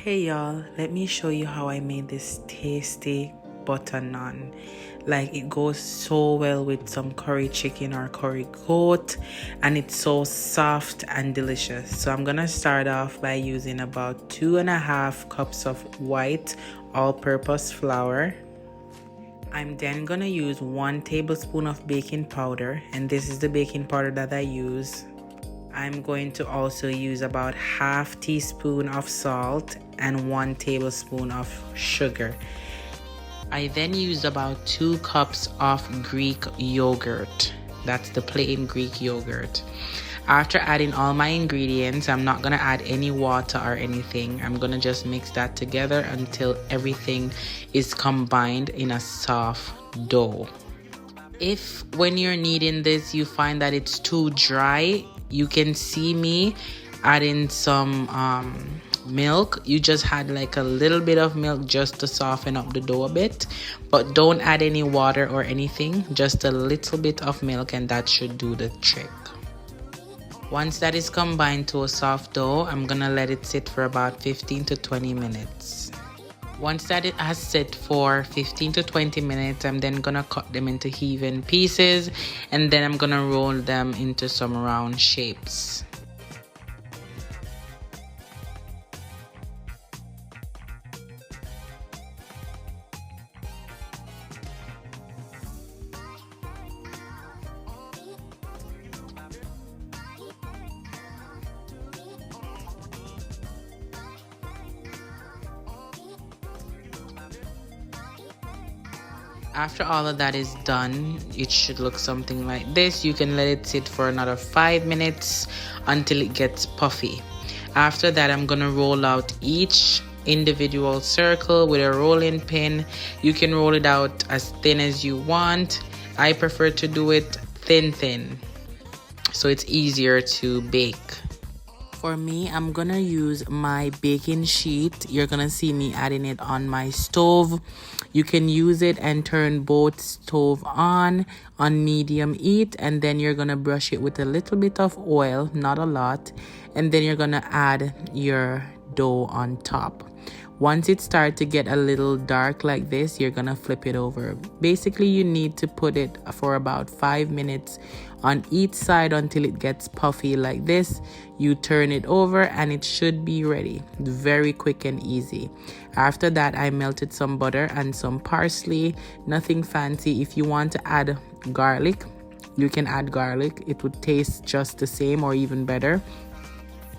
Hey y'all, let me show you how I made this tasty butter naan. Like, it goes so well with some curry chicken or curry goat, and it's so soft and delicious. So I'm gonna start off by using about 2.5 cups of white all-purpose flour. I'm then gonna use 1 tablespoon of baking powder, and this is the baking powder that I use. I'm going to also use about half teaspoon of salt and 1 tablespoon of sugar. I then used about 2 cups of Greek yogurt. That's the plain Greek yogurt. After adding all my ingredients, I'm not gonna add any water or anything. I'm gonna just mix that together until everything is combined in a soft dough. If when you're kneading this you find that it's too dry, you can see me adding some milk. You just add like a little bit of milk just to soften up the dough a bit, but don't add any water or anything, just a little bit of milk, and that should do the trick. Once that is combined to a soft dough, I'm gonna let it sit for about 15 to 20 minutes. Once that it has set for 15 to 20 minutes, I'm then gonna cut them into even pieces, and then I'm gonna roll them into some round shapes. After all of that is done, it should look something like this. You can let it sit for another 5 minutes until it gets puffy. After that, I'm gonna roll out each individual circle with a rolling pin. You can roll it out as thin as you want. I prefer to do it thin, so it's easier to bake. For me, I'm gonna use my baking sheet. You're gonna see me adding it on my stove. You can use it and turn both stove on medium heat, and then you're gonna brush it with a little bit of oil, not a lot, and then you're gonna add your dough on top. Once it starts to get a little dark like this, you're gonna flip it over. Basically, you need to put it for about 5 minutes on each side until it gets puffy like this. You turn it over and it should be ready. Very quick and easy. After that, I melted some butter and some parsley. Nothing fancy. If you want to add garlic, you can add garlic. It would taste just the same or even better.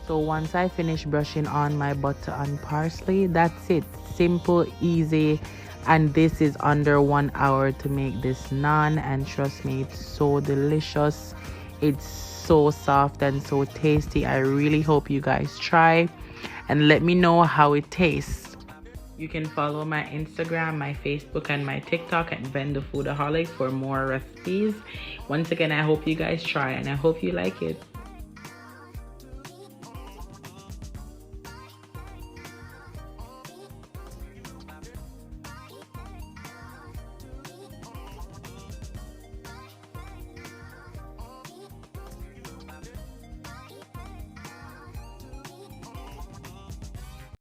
So once I finish brushing on my butter and parsley, that's it. Simple, easy, and this is under 1 hour to make this naan, and trust me, it's so delicious. It's so soft and so tasty. I really hope you guys try and let me know how it tastes. You can follow my Instagram, my Facebook, and my TikTok at Ben the Foodaholic for more recipes. Once again, I hope you guys try and I hope you like it.